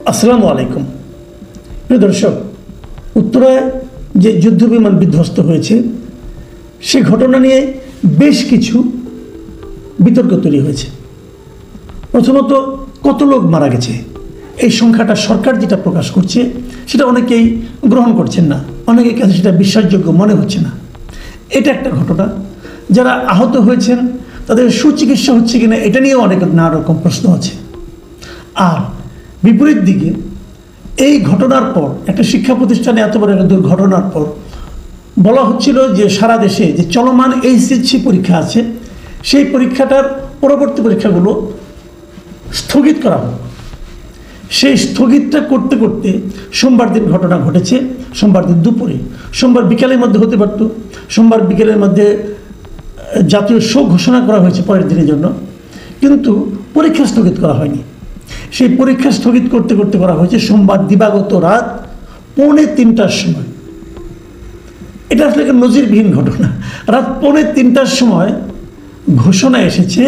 আসসালামু আলাইকুম। প্রিয় দর্শক, উত্তরায় যে যুদ্ধ বিমান বিধ্বস্ত হয়েছে সে ঘটনা নিয়ে বেশ কিছু বিতর্ক তৈরি হয়েছে। প্রথমত, কত লোক মারা গেছে এই সংখ্যাটা সরকার যেটা প্রকাশ করছে সেটা অনেকেই গ্রহণ করছেন না, অনেকের কাছে সেটা বিশ্বাসযোগ্য মনে হচ্ছে না। এটা একটা ঘটনা। যারা আহত হয়েছেন তাদের সুচিকিৎসা হচ্ছে কিনা এটা নিয়েও অনেক নানা রকম প্রশ্ন আছে। আর বিপরীত দিকে এই ঘটনার পর একটা শিক্ষা প্রতিষ্ঠানে এত বড় একটা দুর্ঘটনার পর বলা হচ্ছিল যে সারা দেশে যে চলমান এইচএসসি পরীক্ষা আছে সেই পরীক্ষাটার পরবর্তী পরীক্ষাগুলো স্থগিত করা হোক। সেই স্থগিতটা করতে করতে সোমবার দিন ঘটনা ঘটেছে। সোমবার দিন দুপুরে, সোমবার বিকেলের মধ্যে হতে পারত। সোমবার বিকেলের মধ্যে জাতীয় শোক ঘোষণা করা হয়েছে পরের দিনের জন্য, কিন্তু পরীক্ষা স্থগিত করা হয়নি। সেই পরীক্ষা স্থগিত করতে করতে করা হয়েছে সোমবার দিবাগত রাত 2:45টার সময়। এটা আসলে একটা নজিরবিহীন ঘটনা। রাত 2:45টার সময় ঘোষণা এসেছে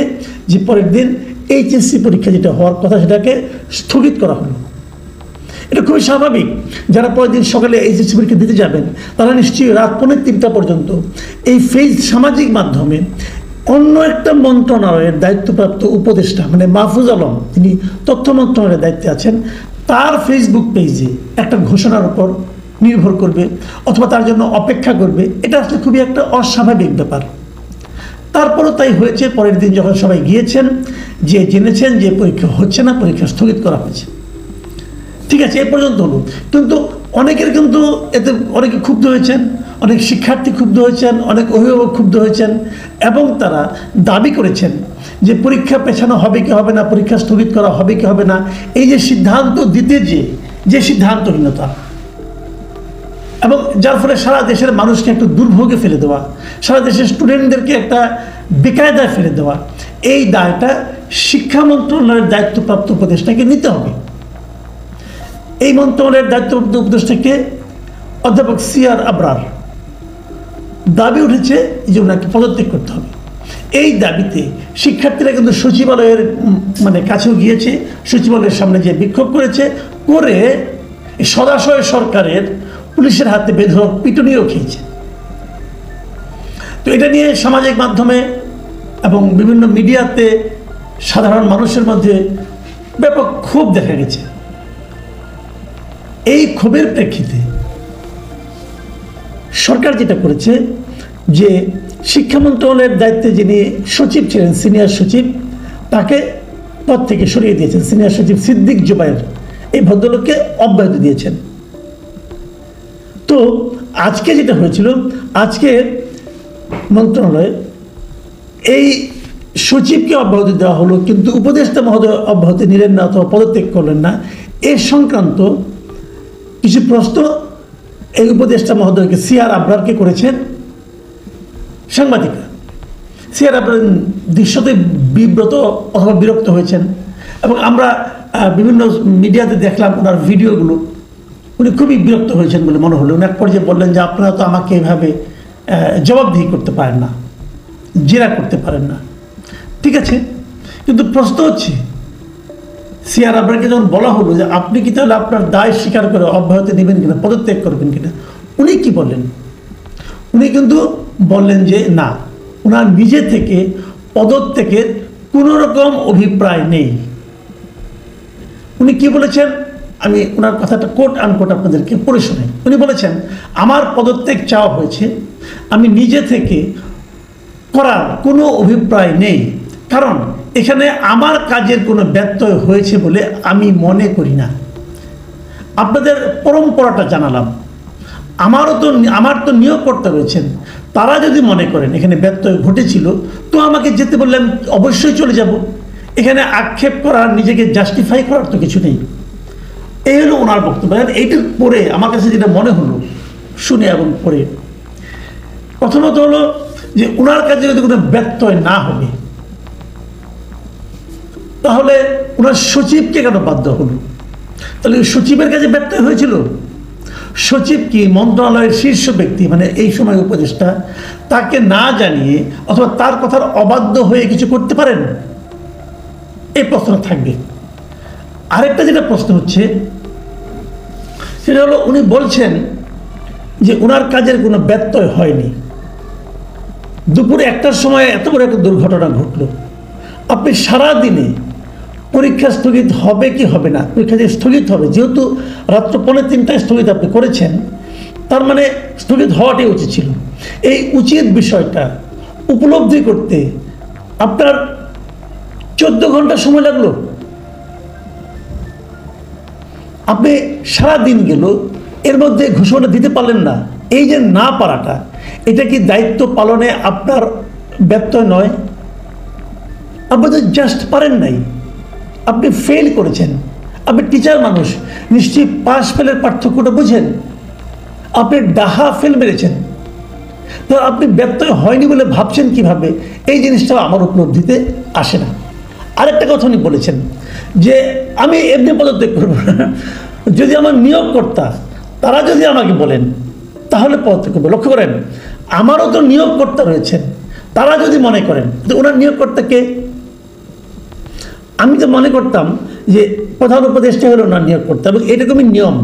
যে পরের দিন এইচএসসি পরীক্ষা যেটা হওয়ার কথা সেটাকে স্থগিত করা হলো। এটা খুবই স্বাভাবিক। যারা পরের দিন সকালে এইচএসসি পরীক্ষা দিতে যাবেন তারা নিশ্চয়ই রাত 2:45টা পর্যন্ত এই সামাজিক মাধ্যমে অন্য একটা মন্ত্রণালয়ের দায়িত্বপ্রাপ্ত উপদেষ্টা মানে মাহফুজ আলম, তিনি তথ্য মন্ত্রণালয়ের দায়িত্বে আছেন, তার ফেসবুক পেজে একটা ঘোষণার উপর নির্ভর করবে অথবা তার জন্য অপেক্ষা করবে। এটা আসলে খুবই একটা অস্বাভাবিক ব্যাপার। তারপরও তাই হয়েছে। পরের দিন যখন সবাই গিয়েছেন, যে জেনেছেন যে পরীক্ষা হচ্ছে না, পরীক্ষা স্থগিত করা হয়েছে, ঠিক আছে, এ পর্যন্ত হলো। কিন্তু অনেকের কিন্তু এতে অনেকে ক্ষুব্ধ হয়েছেন, অনেক শিক্ষার্থী ক্ষুব্ধ হয়েছেন, অনেক অভিভাবক ক্ষুব্ধ হয়েছেন এবং তারা দাবি করেছেন যে পরীক্ষা পেছানো হবে কি হবে না, পরীক্ষা স্থগিত করা হবে কি হবে না, এই যে সিদ্ধান্ত দিতে যে সিদ্ধান্তহীনতা এবং যার ফলে সারা দেশের মানুষকে একটু দুর্ভোগে ফেলে দেওয়া, সারা দেশের স্টুডেন্টদেরকে একটা বেকায়দায় ফেলে দেওয়া, এই দায়টা শিক্ষা মন্ত্রণালয়ের দায়িত্বপ্রাপ্ত উপদেষ্টাকে নিতে হবে। এই মন্ত্রণালয়ের দায়িত্বপ্রাপ্ত উপদেষ্টাকে অধ্যাপক সিআর আবরার দাবি উঠেছে যে ওনাকে পদত্যাগ করতে হবে। এই দাবিতে শিক্ষার্থীরা কিন্তু সচিবালয়ের কাছেও গিয়েছে, সচিবালয়ের সামনে যে বিক্ষোভ করে সদাশয় সরকারের পুলিশের হাতে বেধড়ক পিটুনিও খেয়েছে। তো এটা নিয়ে সামাজিক মাধ্যমে এবং বিভিন্ন মিডিয়াতে সাধারণ মানুষের মধ্যে ব্যাপক ক্ষোভ দেখা গেছে। এই ক্ষোভের প্রেক্ষিতে সরকার যেটা করেছে যে শিক্ষা মন্ত্রণালয়ের দায়িত্বে যিনি সচিব ছিলেন, সিনিয়র সচিব, তাকে পদ থেকে সরিয়ে দিয়েছেন। সিনিয়র সচিব সিদ্দিক জুবায়ের এই ভদ্রলোককে অব্যাহতি দিয়েছেন। তো আজকে যেটা হয়েছিল, আজকে মন্ত্রণালয়ে এই সচিবকে অব্যাহতি দেওয়া হলো, কিন্তু উপদেষ্টা মহোদয় অব্যাহতি নিলেন না অথবা পদত্যাগ করলেন না। এ সংক্রান্ত কিছু প্রশ্ন এই উপদেষ্টা মহোদয়কে সিআর আবরারকে করেছেন সাংবাদিকরা। সিআর আবরার দৃশ্যতে বিব্রত অথবা বিরক্ত হয়েছেন এবং আমরা বিভিন্ন মিডিয়াতে দেখলাম ওনার ভিডিওগুলো। উনি খুবই বিরক্ত হয়েছেন বলে মনে হলো। উনি এক পর্যায়ে বললেন যে আপনারা তো আমাকে এভাবে জবাবদিহি করতে পারেন না, জেরা করতে পারেন না। ঠিক আছে, কিন্তু প্রশ্ন হচ্ছে সিআর আবরারকে যখন বলা হলো যে আপনি কি তাহলে আপনার দায় স্বীকার করে অব্যাহতি নেবেন কিনা, পদত্যাগ করবেন কিনা, উনি কি বললেন? উনি কিন্তু বললেন যে না, ওনার নিজে থেকে পদত্যাগের কোনো রকম অভিপ্রায় নেই। উনি কি বলেছেন, আমি ওনার কথাটা কোট আনকোট আপনাদেরকে পড়ে শোনাই। উনি বলেছেন, আমার পদত্যাগ চাওয়া হয়েছে, আমি নিজে থেকে করার কোনো অভিপ্রায় নেই, কারণ এখানে আমার কাজের কোনো ব্যত্যয় হয়েছে বলে আমি মনে করি না। আপনাদের পরম্পরাটা জানালাম, আমার তো নিয়োগকর্তা রয়েছেন, তারা যদি মনে করেন এখানে ব্যত্যয় ঘটেছিল তো আমাকে যেতে বললে আমি অবশ্যই চলে যাব। এখানে আক্ষেপ করার, নিজেকে জাস্টিফাই করার তো কিছু নেই। এই হলো ওনার বক্তব্য। এইটা পড়ে আমার কাছে যেটা মনে হলো, শুনে এবং পড়ে, প্রথমত হলো যে ওনার কাছে যদি কোনো ব্যত্যয় না হবে তাহলে ওনার সচিবকে কেন বাধ্য হলো? তাহলে সচিবের কাছে ব্যত্যয় হয়েছিল? সচিব কি মন্ত্রণালয়ের শীর্ষ ব্যক্তি, এই সময় উপদেষ্টা, তাকে না জানিয়ে অথবা তার কথার অবাধ্য হয়ে কিছু করতে পারেন? এই প্রশ্ন থাকবে। আরেকটা যেটা প্রশ্ন হচ্ছে সেটা হলো, উনি বলছেন যে ওনার কাজের কোনো ব্যত্যয় হয়নি। দুপুরে 1টার সময় এত বড় একটা দুর্ঘটনা ঘটলো, আপনি সারা দিনে পরীক্ষা স্থগিত হবে কি হবে না, পরীক্ষা যে স্থগিত হবে, যেহেতু রাত্র 2:45টায় স্থগিত আপনি করেছেন, তার মানে স্থগিত হওয়াটাই উচিত ছিল। এই উচিত বিষয়টা উপলব্ধি করতে আপনার 14 ঘন্টা সময় লাগলো। আপনি সারা দিন গেল, এর মধ্যে ঘোষণা দিতে পারলেন না। এই যে না পারাটা, এটা কি দায়িত্ব পালনে আপনার ব্যত্যয় নয়? আপনি তো জাস্ট পারেন নাই, আপনি ফেল করেছেন। আপনি টিচার মানুষ, নিশ্চয়ই পাস ফেলের পার্থক্যটা বুঝেন। আপনি ডাহা ফেল মেরেছেন, তো আপনি ব্যত্যয় হয়নি বলে ভাবছেন কিভাবে? এই জিনিসটা আমার উপলব্ধিতে আসে না। আরেকটা কথা উনি বলেছেন যে আমি এমনি পদত্যাগ করবো না, যদি আমার নিয়োগকর্তা তারা যদি আমাকে বলেন তাহলে পদত্যাগ করবো। লক্ষ্য করেন, আমারও তো নিয়োগকর্তা রয়েছেন, তারা যদি মনে করেন যে ওনার নিয়োগকর্তাকে, আমি তো মনে করতাম যে প্রধান উপদেষ্টা হলো ওনার নিয়োগকর্তা, এবং এরকমই নিয়ম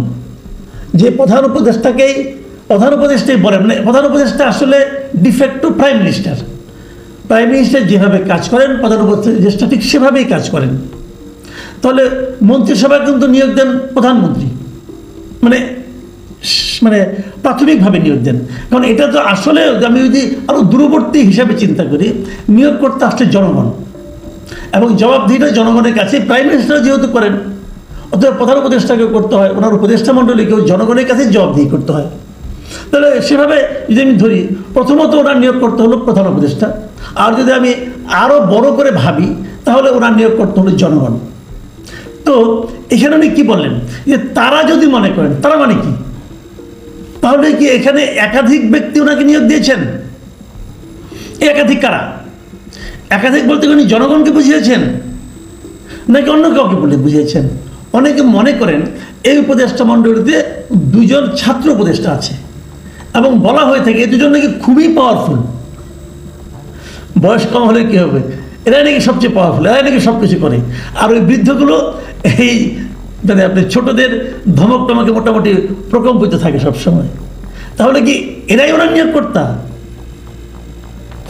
যে প্রধান উপদেষ্টাই বলেন। মানে প্রধান উপদেষ্টা আসলে de facto prime minister. Prime minister যেভাবে কাজ করেন, প্রধান উপদেষ্টা ঠিক সেভাবেই কাজ করেন। তাহলে মন্ত্রিসভায় কিন্তু নিয়োগ দেন প্রধানমন্ত্রী, মানে মানে প্রাথমিকভাবে নিয়োগ দেন। কারণ এটা তো আসলে আমি যদি আরও দূরবর্তী হিসাবে চিন্তা করি, নিয়োগ করতে আসলে জনগণ, এবং জবাবদিহিটা জনগণের কাছে। প্রাইম মিনিস্টার যেহেতু করেন, অথবা প্রধান উপদেষ্টাকেও করতে হয়, ওনার উপদেষ্টা মণ্ডলীকেও জনগণের কাছে জবাবদিহি করতে হয়। তাহলে সেভাবে যদি আমি ধরি, প্রথমত ওনার নিয়োগ করতে হলো প্রধান উপদেষ্টা, আর যদি আমি আরও বড় করে ভাবি তাহলে ওনার নিয়োগ করতে হলো জনগণ। তো এখানে উনি কী বললেন যে তারা যদি মনে করেন, তারা মানে কি? তাহলে কি এখানে একাধিক ব্যক্তি ওনাকে নিয়োগ দিয়েছেন? একাধিক কারা? একাধিক বলতে উনি জনগণকে বুঝিয়েছেন নাকি অন্য কাউকে বলে বুঝিয়েছেন? অনেকে মনে করেন এই উপদেষ্টা মণ্ডলীতে 2জন ছাত্র উপদেষ্টা আছে, এবং বলা হয়ে থাকে এই 2জন নাকি খুবই পাওয়ারফুল। বয়স কম হলে কী হবে, এরাই নাকি সবচেয়ে পাওয়ারফুল, এরাই নাকি সব কিছু করে। আর ওই বৃদ্ধগুলো এই মানে আপনি ছোটদের ধমক টমকে মোটামুটি প্রকম্পিত থাকে সবসময়। তাহলে কি এরাই ওনার নিয়োগকর্তা?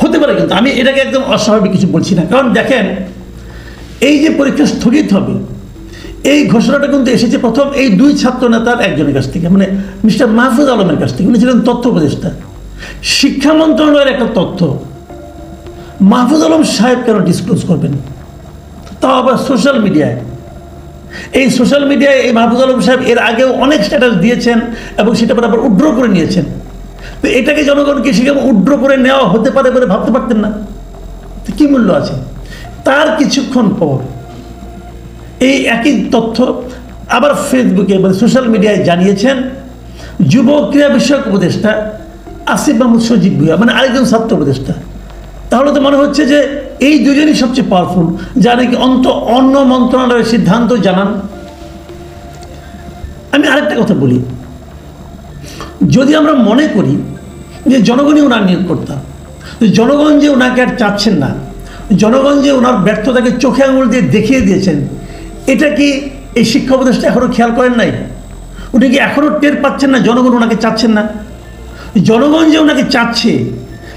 হতে পারে, কিন্তু আমি এটাকে একদম অস্বাভাবিক কিছু বলছি না। কারণ দেখেন, এই যে পরীক্ষা স্থগিত হবে, এই ঘোষণাটা কিন্তু এসেছে প্রথম এই 2 ছাত্র নেতার একজনের কাছ থেকে, মানে মিস্টার মাহফুজ আলমের কাছ থেকে। উনি ছিলেন তথ্য উপদেষ্টা। শিক্ষা মন্ত্রণালয়ের একটা তথ্য মাহফুজ আলম সাহেব কেন ডিসক্লোজ করবেন, তাও আবার সোশ্যাল মিডিয়ায়? এই সোশ্যাল মিডিয়ায় এই মাহফুজ আলম সাহেব এর আগেও অনেক স্ট্যাটাস দিয়েছেন, এবং সেটা আবার উড্র করে নিয়েছেন। তো এটাকে জনগণকে সেখানে উড্র করে নেওয়া হতে পারে বলে ভাবতে পারতেন না? তো কী মূল্য আছে? তার কিছুক্ষণ পর এই একই তথ্য আবার ফেসবুকে মানে সোশ্যাল মিডিয়ায় জানিয়েছেন যুব ক্রীড়া বিষয়ক উপদেষ্টা আসিফ মাহমুদ সজীব ভুঁইয়া, মানে আরেকজন ছাত্র উপদেষ্টা। তাহলে তো মনে হচ্ছে যে এই 2জনই সবচেয়ে পাওয়ারফুল, যা নাকি অন্য মন্ত্রণালয়ের সিদ্ধান্ত জানান। আমি আরেকটা কথা বলি, যদি আমরা মনে করি যে জনগণই ওনার নিয়োগকর্তা, জনগণ যে ওনাকে আর চাচ্ছেন না, জনগণ যে ওনার ব্যর্থতাকে চোখে আঙুল দিয়ে দেখিয়ে দিয়েছেন, এটা কি এই শিক্ষা উপদেষ্টা এখনও খেয়াল করেন নাই? উনি কি এখনও টের পাচ্ছেন না জনগণ ওনাকে চাচ্ছেন না? জনগণ যে ওনাকে চাচ্ছে,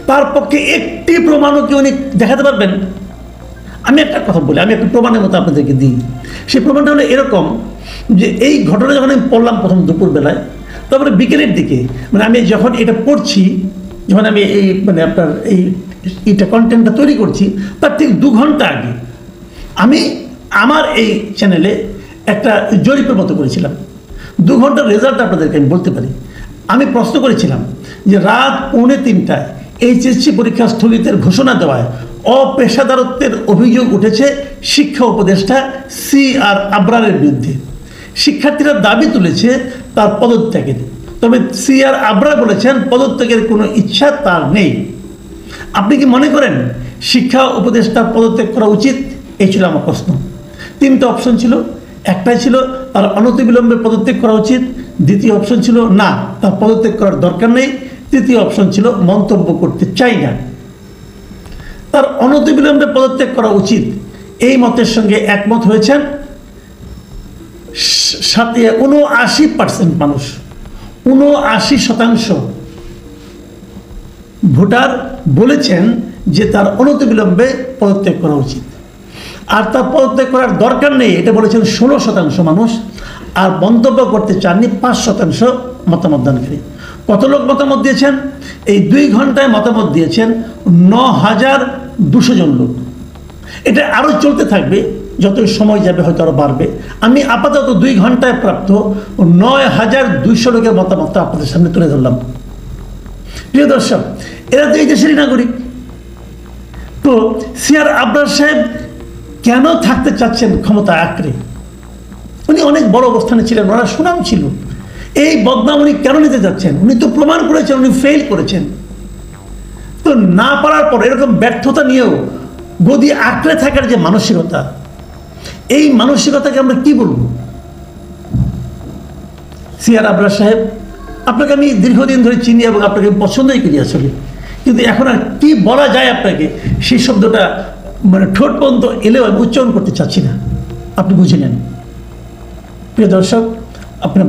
তার পক্ষে একটি প্রমাণও কি উনি দেখাতে পারবেন? আমি একটা কথা বলি, আমি একটা প্রমাণের মতো আপনাদেরকে দিই। সেই প্রমাণটা হলো এরকম যে এই ঘটনা যখন আমি পড়লাম প্রথম দুপুরবেলায়, তারপরে বিকেলের দিকে, মানে আমি যখন এটা পড়ছি, যখন আমি এই মানে আপনার এইটা কন্টেন্টটা তৈরি করছি, তার ঠিক 2 ঘন্টা আগে আমি আমার এই চ্যানেলে একটা জরিপের মতো করেছিলাম। 2 ঘন্টার রেজাল্ট আপনাদেরকে আমি বলতে পারি। আমি প্রশ্ন করেছিলাম যে রাত 2:45টায় এইচএসসি পরীক্ষা স্থগিতের ঘোষণা দেওয়ায় অপেশাদারত্বের অভিযোগ উঠেছে শিক্ষা উপদেষ্টা CR আবরারের বিরুদ্ধে। শিক্ষার্থীরা দাবি তুলেছে তার পদত্যাগের, তবে CR আবরার বলেছেন পদত্যাগের কোনো ইচ্ছা তার নেই। আপনি কি মনে করেন শিক্ষা উপদেষ্টার পদত্যাগ করা উচিত? এই ছিল আমার প্রশ্ন। 3টে অপশন ছিল, একটাই ছিল তার অনতিবিলম্বে পদত্যাগ করা উচিত, দ্বিতীয় অপশন ছিল না তার পদত্যাগ করার দরকার নেই, তৃতীয় অপশন ছিল মন্তব্য করতে চাই না। তার অনতিবিলম্বে পদত্যাগ করা উচিত এই মতের সঙ্গে একমত হয়েছেন সাথে ৭৯% মানুষ, ৭৯% ভোটার বলেছেন যে তার অনতিবিলম্বে পদত্যাগ করা উচিত। আর তার পদত্যাগ করার দরকার নেই এটা বলেছেন ১৬% মানুষ। আর মন্তব্য করতে চাননি ৫% মতামত দানকারী। কত লোক মতামত দিয়েছেন? এই 2 ঘন্টায় মতামত দিয়েছেন ৯,২০০ জন লোক। এটা আরও চলতে থাকবে, যতই সময় যাবে হয়তো আরও বাড়বে। আমি আপাতত 2 ঘন্টায় প্রাপ্ত ৯,২০০ লোকের মতামতটা আপনাদের সামনে তুলে ধরলাম। প্রিয় দর্শক, এরা তো এই দেশেরই নাগরিক। তো সিআর আবরার সাহেব কেন থাকতে চাচ্ছেন ক্ষমতা আঁকড়ে? উনি অনেক বড় অবস্থানে ছিলেন, ওনার সুনাম ছিল। এই বদনাম উনি কেন নিতে যাচ্ছেন? উনি তো প্রমাণ করেছেন উনি ফেল করেছেন। তো না পারার পর এরকম ব্যর্থতা নিয়েও গদি আঁকড়ে থাকার যে মানসিকতা, এই মানসিকতাকে আমরা কি বলবো? সিআর আবরার সাহেব, আপনাকে আমি দীর্ঘদিন ধরে চিনি এবং আপনাকে পছন্দই করি আসলে, কিন্তু এখন আর কি বলা যায় আপনাকে সেই শব্দটা মানে ঠোঁট পর্যন্ত এলেও আমি উচ্চারণ করতে চাচ্ছি না, আপনি বুঝে নেন। প্রিয় দর্শক, আপনার